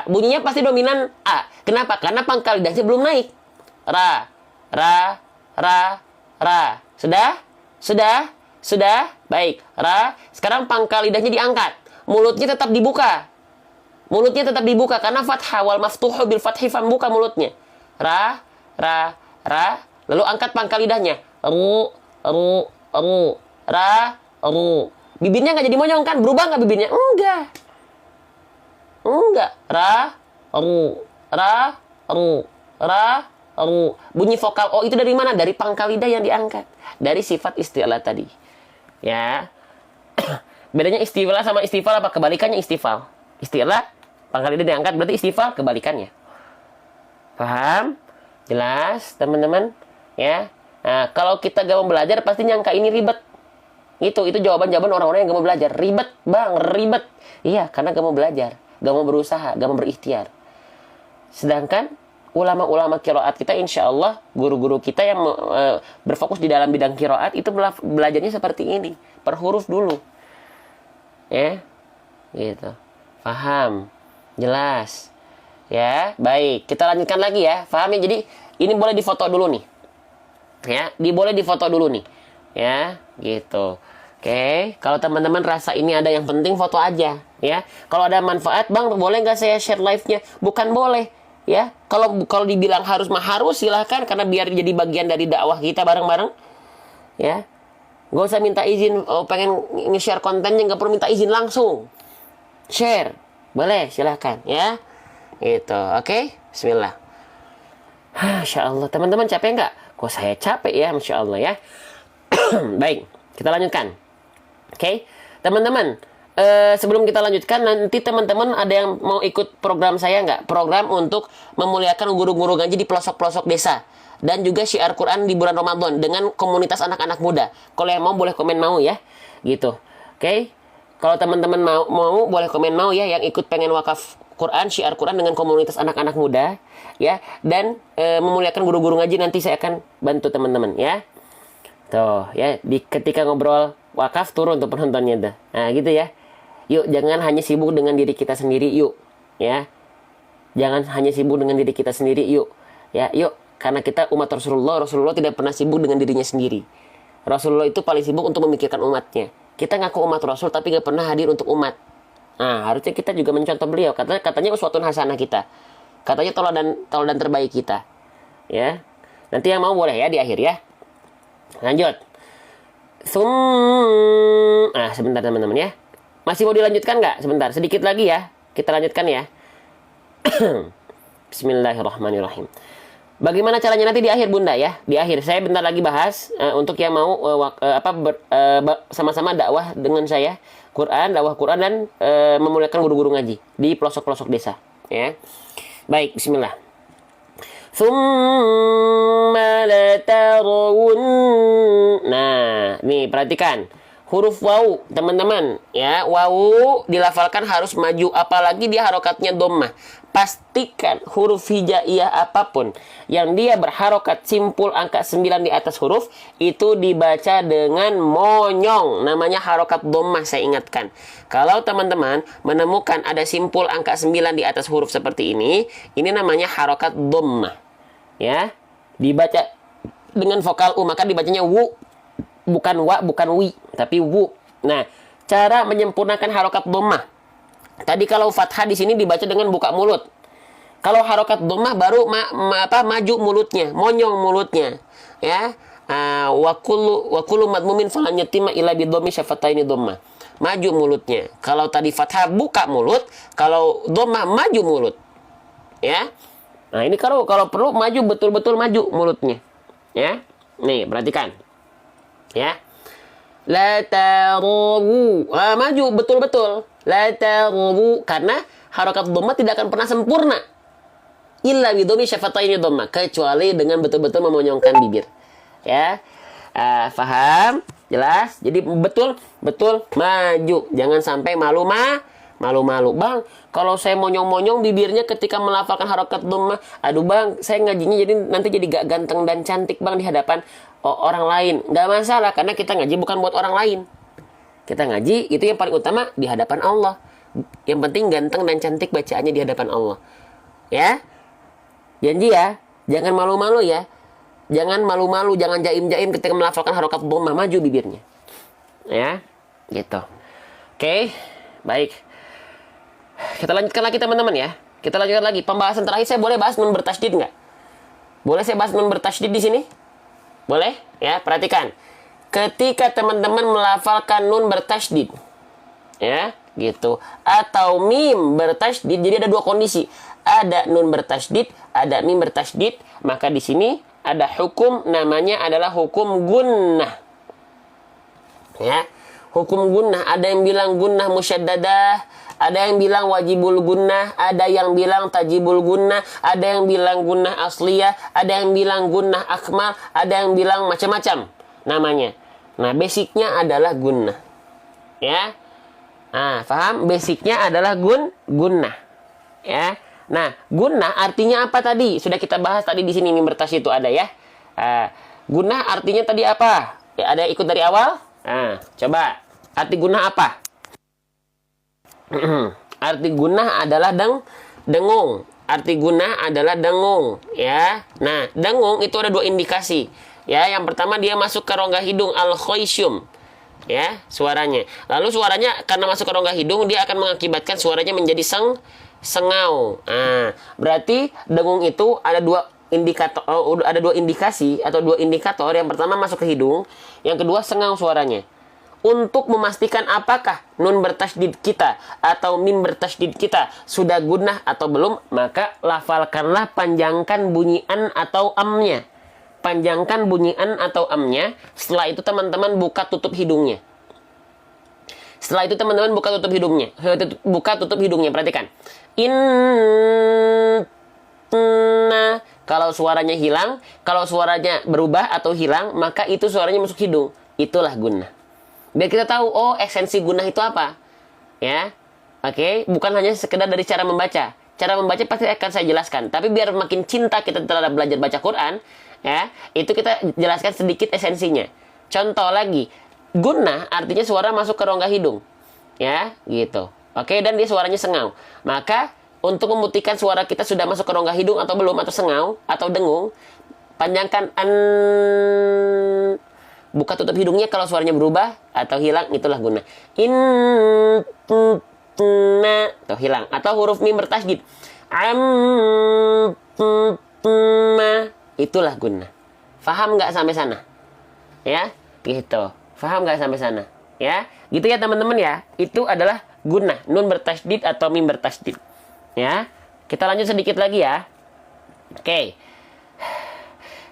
Bunyinya pasti dominan A. Kenapa? Karena pangkal lidahnya belum naik. Ra. Sudah? Baik. Ra. Sekarang pangkal lidahnya diangkat. Mulutnya tetap dibuka. Karena fathah wal maftuhu bil fathi fam, buka mulutnya. Ra. Lalu angkat pangkal lidahnya. Ru. Ra. Bibirnya nggak jadi monyong kan? Berubah nggak bibirnya? Enggak. Ra, ru. Bunyi vokal O itu dari mana? Dari pangkal lidah yang diangkat. Dari sifat isti'la tadi. Ya. Bedanya isti'la sama istifal apa? Kebalikannya istifal. Isti'la, pangkal lidah diangkat, berarti istifal, kebalikannya. Paham? Jelas, teman-teman? Ya. Nah, kalau kita gak mau belajar, pasti nyangka ini ribet. Itu jawaban-jawaban orang-orang yang gak mau belajar. Ribet, bang, ribet. Iya, karena gak mau belajar. Gak mau berusaha, gak mau berikhtiar. Sedangkan ulama-ulama kiroat kita, insya Allah, guru-guru kita yang berfokus di dalam bidang kiroat, itu belajarnya seperti ini. Per huruf dulu. Ya, gitu. Paham? Jelas? Ya, baik. Kita lanjutkan lagi ya. Paham ya? Jadi, ini boleh difoto dulu nih. Ya, boleh difoto dulu nih. Ya, gitu. Oke, kalau teman-teman rasa ini ada yang penting, foto aja. Ya, kalau ada manfaat, bang, boleh nggak saya share live-nya? Bukan boleh. Ya, kalau dibilang harus silahkan, karena biar jadi bagian dari dakwah kita bareng-bareng. Ya, nggak usah minta izin. Pengen nge-share kontennya, nggak perlu minta izin, langsung share. Boleh, silahkan. Ya, gitu. Oke, bismillah. Masya Allah, teman-teman capek nggak? Kok saya capek ya, Masya Allah ya. Baik, kita lanjutkan. Oke, teman-teman, sebelum kita lanjutkan, nanti teman-teman ada yang mau ikut program saya nggak? Program untuk memuliakan guru-guru ngaji di pelosok-pelosok desa. Dan juga syiar Quran di bulan Ramadan dengan komunitas anak-anak muda. Kalau yang mau, boleh komen mau ya. Gitu. Oke, kalau teman-teman mau boleh komen mau ya, yang ikut pengen wakaf Quran, syiar Quran dengan komunitas anak-anak muda. Ya, dan memuliakan guru-guru ngaji, nanti saya akan bantu teman-teman ya. Tuh ya, ketika ngobrol wakaf turun tuh penontonnya tuh. Nah gitu ya. Yuk, jangan hanya sibuk dengan diri kita sendiri, yuk. Ya. Jangan hanya sibuk dengan diri kita sendiri, yuk. Ya, yuk. Karena kita umat Rasulullah tidak pernah sibuk dengan dirinya sendiri. Rasulullah itu paling sibuk untuk memikirkan umatnya. Kita ngaku umat Rasul tapi gak pernah hadir untuk umat. Nah, harusnya kita juga mencontoh beliau. Katanya uswatun hasanah kita. Katanya teladan terbaik kita. Ya. Nanti yang mau boleh ya di akhir ya. Lanjut. Sebentar teman-teman ya. Masih mau dilanjutkan nggak? Sebentar, sedikit lagi ya. Kita lanjutkan ya. Bismillahirrahmanirrahim. Bagaimana caranya nanti di akhir bunda ya? Di akhir saya bentar lagi bahas untuk yang mau sama-sama dakwah dengan saya dakwah Quran dan memuliakan guru-guru ngaji di pelosok-pelosok desa. Ya. Baik, Bismillah. Nah, nih perhatikan huruf wawu, teman-teman ya. Wawu dilafalkan harus maju, apalagi dia harokatnya dhammah. Pastikan huruf hijaiyah apapun yang dia berharokat simpul angka 9 di atas huruf itu dibaca dengan monyong, namanya harokat dhammah. Saya ingatkan, kalau teman-teman menemukan ada simpul angka 9 di atas huruf seperti ini namanya harokat dhammah. Ya, dibaca dengan vokal u, maka dibacanya wu, bukan wa, bukan wi, tapi wu. Nah, cara menyempurnakan harokat dhammah. Tadi kalau fathah di sini dibaca dengan buka mulut. Kalau harokat dhammah baru maju mulutnya, monyong mulutnya. Ya, wa kullu madmumin falan yatima illa bi dhammi syafataini dhammah. Maju mulutnya. Kalau tadi fathah buka mulut, kalau dhammah maju mulut. Ya. Nah, ini kalau perlu maju, betul-betul maju mulutnya. Ya. Nih, perhatikan. Ya. La tarawu. Maju betul-betul. La tarawu, karena harokat dhammah tidak akan pernah sempurna. Illa bidhammi syafataini dhammah, kecuali dengan betul-betul memonyongkan bibir. Ya. Paham? Jelas? Jadi betul maju. Jangan sampai malu-malu. Bang, kalau saya monyong-monyong bibirnya ketika melafalkan harokat dhammah, aduh bang, saya ngajinya nanti jadi gak ganteng dan cantik bang di hadapan orang lain. Gak masalah, karena kita ngaji bukan buat orang lain. Kita ngaji itu yang paling utama di hadapan Allah. Yang penting ganteng dan cantik bacaannya di hadapan Allah. Ya, janji ya, jangan malu-malu ya. Jangan malu-malu, jangan jaim-jaim ketika melafalkan harokat dhammah, maju bibirnya. Ya, gitu. Oke, baik. Kita lanjutkan lagi teman-teman ya. Kita lanjutkan lagi. Pembahasan terakhir, saya boleh bahas nun bertasydid nggak? Boleh saya bahas nun bertasydid di sini? Boleh? Ya, perhatikan. Ketika teman-teman melafalkan nun bertasydid, ya, gitu. Atau mim bertasydid, jadi ada dua kondisi. Ada nun bertasydid, ada mim bertasydid. Maka di sini ada hukum, namanya adalah hukum gunnah. Ya. hukum gunnah. Ada yang bilang gunnah musyaddadah, ada yang bilang wajibul gunnah, ada yang bilang tajibul gunnah, ada yang bilang gunnah asliyah, ada yang bilang gunnah akmal, ada yang bilang macam-macam namanya. Nah, basicnya adalah gunnah. Ya. Nah, paham? Basicnya adalah gunnah. Ya. Nah, gunnah artinya apa tadi? Sudah kita bahas tadi di sini mim bertasydid itu ada ya. Gunnah artinya tadi apa? Ya, ada ikut dari awal? Nah, coba. Arti gunnah apa? Arti gunnah adalah dengung. Arti gunnah adalah dengung, ya. Nah, dengung itu ada 2 indikasi. Ya, yang pertama dia masuk ke rongga hidung al-khayshum. Ya, suaranya. Lalu suaranya karena masuk ke rongga hidung dia akan mengakibatkan suaranya menjadi sengau. Nah, berarti dengung itu ada 2 indikator, ada 2 indikasi atau 2 indikator. Yang pertama masuk ke hidung, yang kedua sengau suaranya. Untuk memastikan apakah nun bertasydid kita atau mim bertasydid kita sudah gunnah atau belum, maka lafalkanlah panjangkan bunyi an atau amnya. Panjangkan bunyi an atau amnya. Setelah itu teman-teman buka tutup hidungnya. Setelah itu teman-teman buka tutup hidungnya. Buka tutup hidungnya, perhatikan. Inna. Kalau suaranya hilang, kalau suaranya berubah atau hilang, maka itu suaranya masuk hidung. Itulah gunnah. Biar kita tahu, oh esensi gunnah itu apa. Ya, oke. Bukan hanya sekedar dari cara membaca. Cara membaca pasti akan saya jelaskan. Tapi biar makin cinta kita terhadap belajar baca Quran, ya, itu kita jelaskan sedikit esensinya. Contoh lagi, gunnah artinya suara masuk ke rongga hidung. Ya, gitu. Oke, dan dia suaranya sengau. Maka, untuk membuktikan suara kita sudah masuk ke rongga hidung atau belum, atau sengau, atau dengung, panjangkan an. Buka tutup hidungnya kalau suaranya berubah atau hilang, itulah gunnah. Inna, atau hilang. Atau huruf mim bertasydid. Itulah gunnah. Faham nggak sampai sana? Ya, gitu. Faham nggak sampai sana? Ya, gitu ya teman-teman ya. Itu adalah gunnah, nun bertasydid atau mim bertasydid. Ya, kita lanjut sedikit lagi ya. Oke.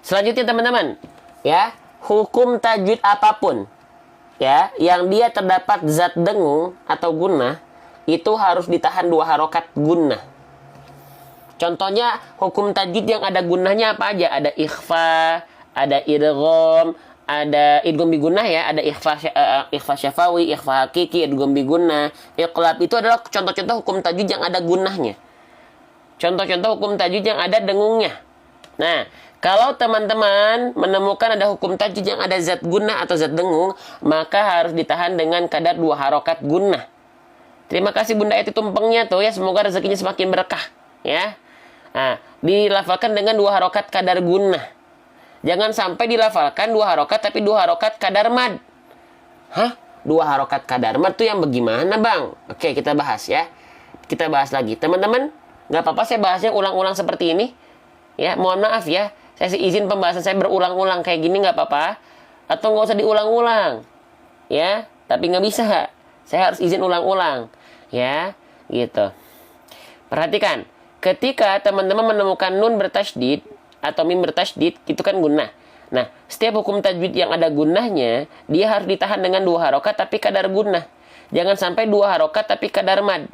Selanjutnya teman-teman, ya. Hukum tajwid apapun ya yang dia terdapat zat dengung atau gunnah itu harus ditahan 2 harokat gunnah. Contohnya hukum tajwid yang ada gunnahnya apa aja? Ada ikhfa, ada idgham, ada idgham bi gunnah ya, ada ikhfa syafawi, ikhfa hakiki, idgham bi gunnah, iqlab. Itu adalah contoh-contoh hukum tajwid yang ada gunnahnya. Contoh-contoh hukum tajwid yang ada dengungnya. Nah, kalau teman-teman menemukan ada hukum tajwid yang ada zat gunnah atau zat dengung, maka harus ditahan dengan kadar 2 harokat gunnah. Terima kasih Bunda Eti tumpengnya tuh ya, semoga rezekinya semakin berkah ya. Nah, dilafalkan dengan 2 harokat kadar gunnah. Jangan sampai dilafalkan 2 harokat tapi 2 harokat kadar mad. Hah? 2 harokat kadar mad tuh yang bagaimana Bang? Oke, kita bahas ya. Kita bahas lagi. Teman-teman, nggak apa-apa saya bahasnya ulang-ulang seperti ini. Ya, mohon maaf ya. Saya izin pembahasan saya berulang-ulang kayak gini nggak apa-apa. Atau nggak usah diulang-ulang. Ya, tapi nggak bisa. Saya harus izin ulang-ulang. Ya, gitu. Perhatikan. Ketika teman-teman menemukan nun bertasydid atau mim bertasydid, itu kan gunnah. Nah, setiap hukum tajwid yang ada gunnahnya, dia harus ditahan dengan 2 harokat tapi kadar gunnah. Jangan sampai 2 harokat tapi kadar mad.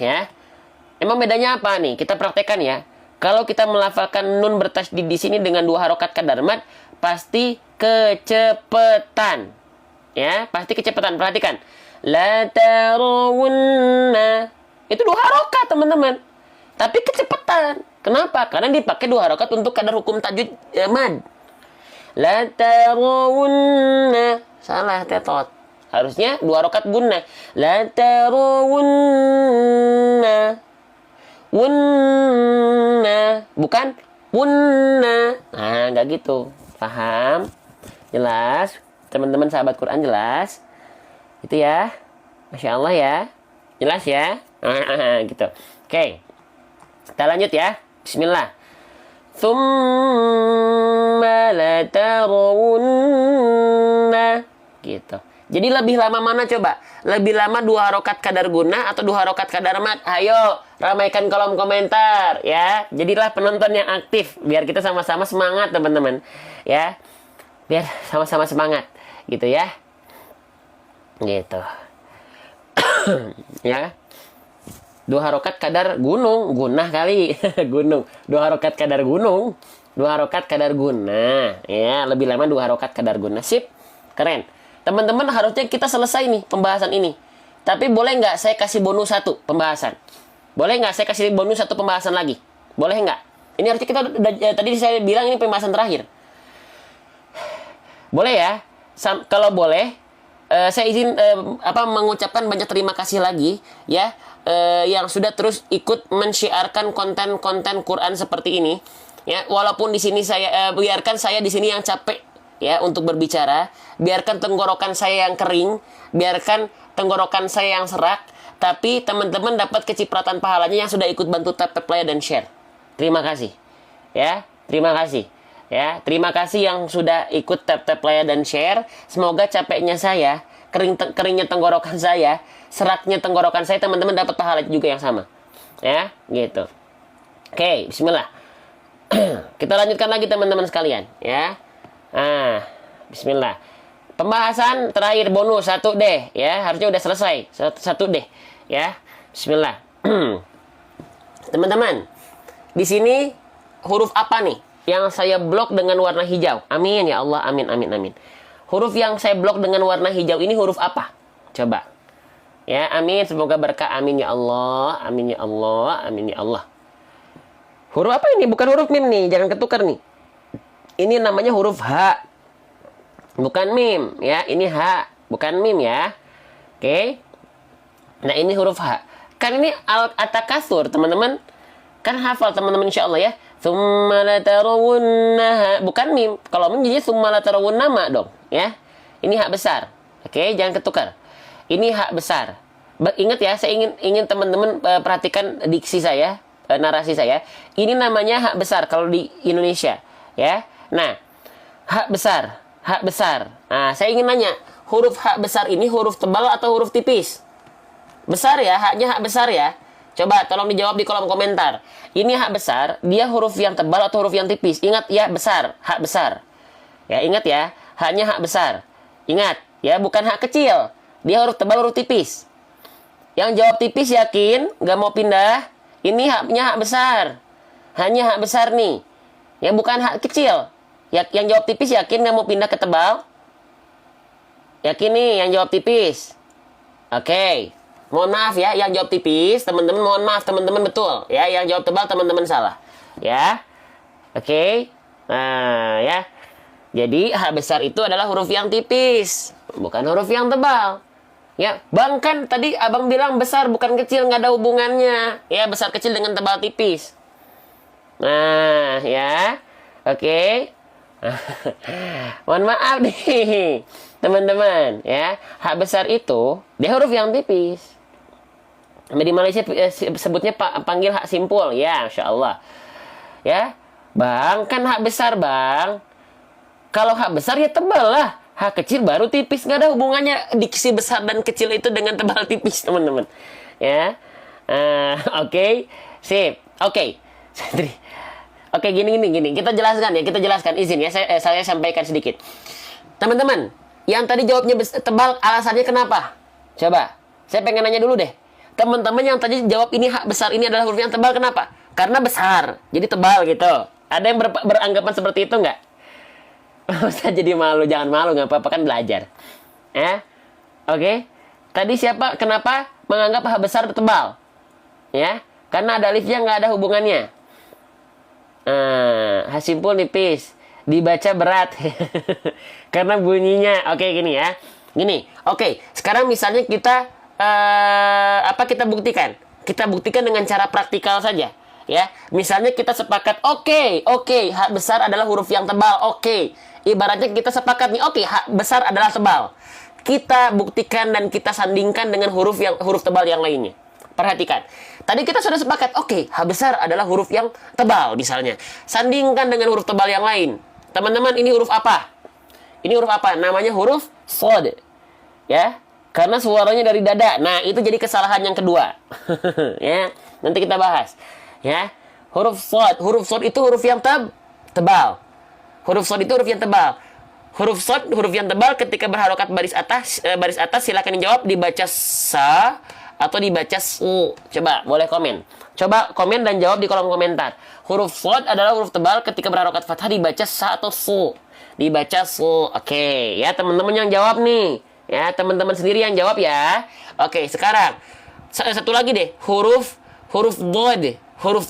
Ya. Emang bedanya apa nih? Kita praktekkan ya. Kalau kita melafalkan nun bertasydid di sini dengan 2 harokat kadar mad, pasti kecepatan. Ya, pasti kecepatan. Perhatikan. La tarawunna. Itu 2 harokat, teman-teman. Tapi kecepatan. Kenapa? Karena dipakai 2 harokat untuk kadar hukum tajwid mad. La tarawunna. Salah, tetot. Harusnya 2 harokat gunnah. La tarawunna. Wunna, bukan wunna. Nah, nggak gitu. Paham? Jelas? Teman-teman sahabat Quran jelas? Itu ya. Masya Allah ya. Jelas ya? Gitu. Oke. Kita lanjut ya. Bismillah. Tsumma la tarawunna. Gitu. Jadi lebih lama mana coba? Lebih lama 2 harokat kadar gunnah atau 2 harokat kadar mad? Ayo, ramaikan kolom komentar ya. Jadilah penonton yang aktif biar kita sama-sama semangat teman-teman. Ya. Biar sama-sama semangat gitu ya. Gitu. Ya. 2 harokat kadar gunung, gunah kali. Gunung. 2 harokat kadar gunung. 2 harokat kadar guna. Ya, lebih lama 2 harokat kadar guna. Sip. Keren. Teman-teman, harusnya kita selesai nih pembahasan ini. Tapi boleh nggak saya kasih bonus 1 pembahasan? Boleh nggak saya kasih bonus 1 pembahasan lagi? Boleh nggak? Ini harusnya kita tadi saya bilang ini pembahasan terakhir. Boleh ya? Kalau boleh, saya izin mengucapkan banyak terima kasih lagi ya yang sudah terus ikut mensyiarkan konten-konten Quran seperti ini. Ya, walaupun di sini saya biarkan saya di sini yang capek ya untuk berbicara, biarkan tenggorokan saya yang kering, biarkan tenggorokan saya yang serak, tapi teman-teman dapat kecipratan pahalanya yang sudah ikut bantu tap like dan share. Terima kasih. Ya, terima kasih. Ya, terima kasih yang sudah ikut tap like dan share. Semoga capeknya saya, keringnya tenggorokan saya, seraknya tenggorokan saya, teman-teman dapat pahala juga yang sama. Ya, gitu. Oke, bismillah. Kita lanjutkan lagi teman-teman sekalian, ya. Bismillah. Pembahasan terakhir bonus 1 deh, ya. Harusnya udah selesai. 1 deh, ya. Bismillah. Teman-teman, di sini huruf apa nih yang saya blok dengan warna hijau? Amin ya Allah, amin amin amin. Huruf yang saya blok dengan warna hijau ini huruf apa? Coba. Ya, amin, semoga berkah. Amin ya Allah, amin ya Allah, amin ya Allah. Huruf apa ini? Bukan huruf mim nih, jangan ketukar nih. Ini namanya huruf H. Bukan mim, ya. Ini H, bukan mim ya. Oke. Nah, ini huruf H. Kan ini at-takatsur, teman-teman. Kan hafal teman-teman insyaallah ya. Tsumma latarawunnaha. Bukan mim. Kalau mim jadi tsumma latarawunnama dong, ya. Ini H besar. Oke, jangan ketukar. Ini H besar. Ingat ya, saya ingin teman-teman perhatikan diksi saya. Narasi saya, ini namanya hak besar kalau di Indonesia, ya. Nah, hak besar. Nah, saya ingin nanya, huruf hak besar ini huruf tebal atau huruf tipis? Besar ya, haknya hak besar ya. Coba tolong dijawab di kolom komentar. Ini hak besar, dia huruf yang tebal atau huruf yang tipis? Ingat ya, besar, hak besar. Ya, ingat ya, haknya hak besar. Ingat, ya, bukan hak kecil. Dia huruf tebal, huruf tipis. Yang jawab tipis yakin, nggak mau pindah? Ini haknya hak besar. Hanya hak besar nih. Ya, bukan hak kecil. Yang jawab tipis yakin nggak mau pindah ke tebal? Yakin nih yang jawab tipis? Oke. Mohon maaf ya, yang jawab tipis, teman-teman mohon maaf, teman-teman betul. Ya, yang jawab tebal, teman-teman salah. Ya. Oke. Nah, ya. Jadi, hak besar itu adalah huruf yang tipis. Bukan huruf yang tebal. Ya, bang, kan tadi abang bilang besar bukan kecil, nggak ada hubungannya. Ya, besar kecil dengan tebal tipis. Nah, ya, oke. Mohon maaf nih, teman-teman. Ya, hak besar itu dia huruf yang tipis. Di Malaysia sebutnya panggil hak simpul. Ya, Masya Allah. Ya, bang, kan hak besar bang. Kalau hak besar ya tebal lah. Hak kecil baru tipis, nggak ada hubungannya diksi besar dan kecil itu dengan tebal tipis, teman-teman. Ya, oke, sip, oke. Oke, gini. Kita jelaskan, izin ya, saya sampaikan sedikit. Teman-teman, yang tadi jawabnya tebal, alasannya kenapa? Coba, saya pengen nanya dulu deh. Teman-teman yang tadi jawab ini hak besar ini adalah huruf yang tebal, kenapa? Karena besar, jadi tebal gitu. Ada yang beranggapan seperti itu nggak? Usah jadi malu, jangan malu, nggak apa-apa, kan belajar. Oke. Tadi siapa, kenapa menganggap hak besar tebal? Ya, karena ada alifnya, nggak ada hubungannya. Hak simpul nipis, dibaca berat. Karena bunyinya. Oke, gini ya. Gini, oke. Sekarang misalnya kita kita buktikan? Kita buktikan dengan cara praktikal saja. Ya, misalnya kita sepakat, oke, hak besar adalah huruf yang tebal, oke. Ibaratnya kita sepakat nih, oke, hak besar adalah tebal. Kita buktikan dan kita sandingkan dengan huruf tebal yang lainnya. Perhatikan. Tadi kita sudah sepakat, oke, hak besar adalah huruf yang tebal misalnya. Sandingkan dengan huruf tebal yang lain. Teman-teman, ini huruf apa? Ini huruf apa? Namanya huruf shad. Ya, karena suaranya dari dada. Nah, itu jadi kesalahan yang kedua. Ya, nanti kita bahas. Ya, huruf shad itu huruf yang tebal. Huruf shad itu huruf yang tebal. Huruf shad, huruf yang tebal ketika berharokat baris atas silakan dijawab dibaca sa atau dibaca su. Coba boleh komen. Coba komen dan jawab di kolom komentar. Huruf shad adalah huruf tebal ketika berharokat fathah dibaca sa atau su. Dibaca su. Oke, ya teman-teman yang jawab nih. Ya, teman-teman sendiri yang jawab ya. Oke, sekarang satu lagi deh, huruf dhad. Huruf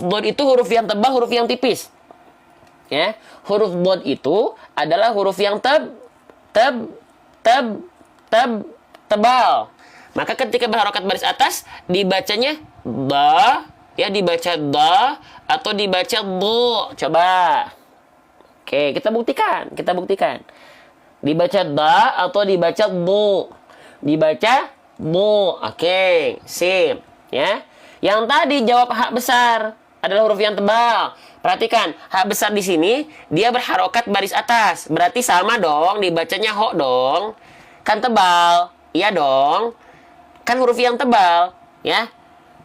dhad itu huruf yang tebal, huruf yang tipis. Ya, huruf dhad itu adalah huruf yang tebal. Maka ketika berharokat baris atas dibacanya da, ya dibaca da atau dibaca do. Coba. Oke, kita buktikan. Dibaca da atau dibaca do. Dibaca do. Oke, sip, ya. Yang tadi jawab hak besar adalah huruf yang tebal. Perhatikan, hak besar di sini dia berharokat baris atas. Berarti sama dong, dibacanya ho dong. Kan tebal. Iya dong. Kan huruf yang tebal, ya.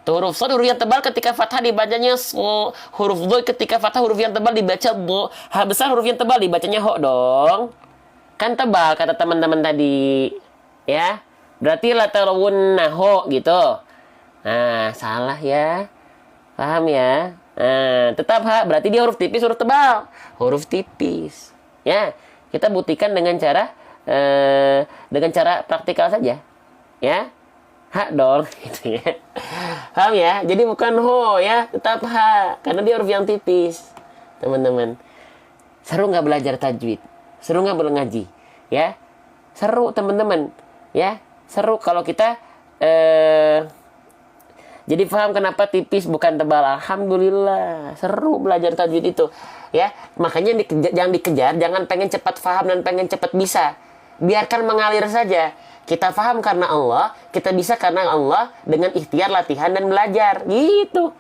Tuh, huruf shad huruf yang tebal ketika fathah dibacanya so. Huruf dhad ketika fathah huruf yang tebal dibaca do. Hak besar huruf yang tebal dibacanya ho dong. Kan tebal kata teman-teman tadi. Ya. Berarti la tarawunnahu gitu. Nah, salah ya. Paham ya? Nah, tetap hak, berarti dia huruf tipis, huruf tebal. Huruf tipis. Ya, kita buktikan dengan cara praktikal saja. Ya. Hak dong gitu ya. Paham ya? Jadi bukan ho ya, tetap hak karena dia huruf yang tipis. Teman-teman. Seru nggak belajar tajwid? Seru nggak ngaji? Ya. Seru teman-teman. Ya, seru kalau kita jadi paham kenapa tipis bukan tebal. Alhamdulillah, seru belajar tajwid itu. Ya, makanya jangan dikejar, jangan pengen cepat paham dan pengen cepat bisa. Biarkan mengalir saja. Kita paham karena Allah, kita bisa karena Allah dengan ikhtiar, latihan dan belajar. Gitu.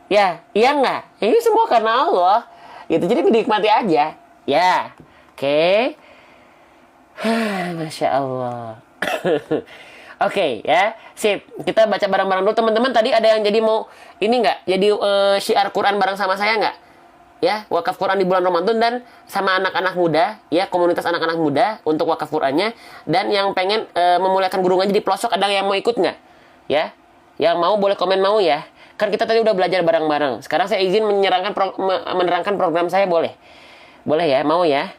Ya, iya enggak? Ini semua karena Allah. Gitu. Jadi dinikmati aja. Ya. Oke. Masya Allah. Oke, ya, sip. Kita baca bareng-bareng dulu teman-teman. Tadi ada yang jadi mau ini nggak? Jadi syiar Quran bareng sama saya nggak? Ya, wakaf Quran di bulan Ramadan dan sama anak-anak muda, ya komunitas anak-anak muda untuk wakaf Qurannya. Dan yang pengen memuliakan guru ngaji di pelosok ada yang mau ikut nggak? Ya, yang mau boleh komen mau ya. Kan kita tadi udah belajar bareng-bareng. Sekarang saya izin menerangkan program saya boleh? Boleh ya, mau ya?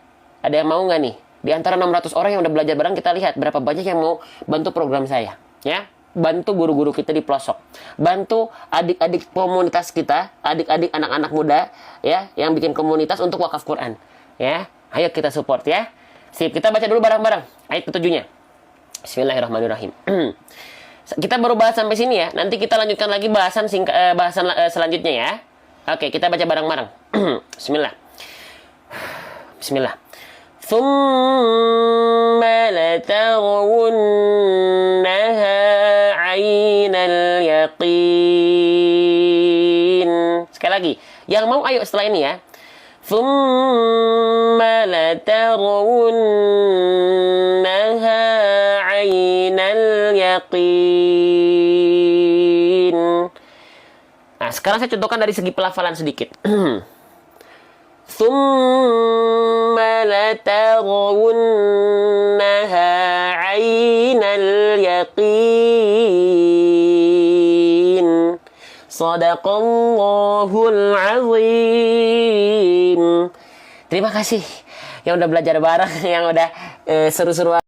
Ada yang mau nggak nih? Di antara 600 orang yang udah belajar bareng, kita lihat berapa banyak yang mau bantu program saya. Ya, bantu guru-guru kita di pelosok. Bantu adik-adik komunitas kita, adik-adik anak-anak muda, ya, yang bikin komunitas untuk wakaf Quran. Ya, ayo kita support ya. Sip, kita baca dulu bareng-bareng ayat ketujuhnya. Bismillahirrahmanirrahim. Kita baru bahas sampai sini ya. Nanti kita lanjutkan lagi bahasan selanjutnya ya. Oke, kita baca bareng-bareng. Bismillah. Bismillah. ثم لترونها عين اليقين. Sekali lagi, yang mau ayo setelah ini ya. ثم لترونها عين اليقين. Nah, sekarang saya contohkan dari segi pelafalan sedikit. ثم لترونها عين اليقين صدق الله العظيم. Terima kasih yang udah belajar bareng, yang udah seru-seru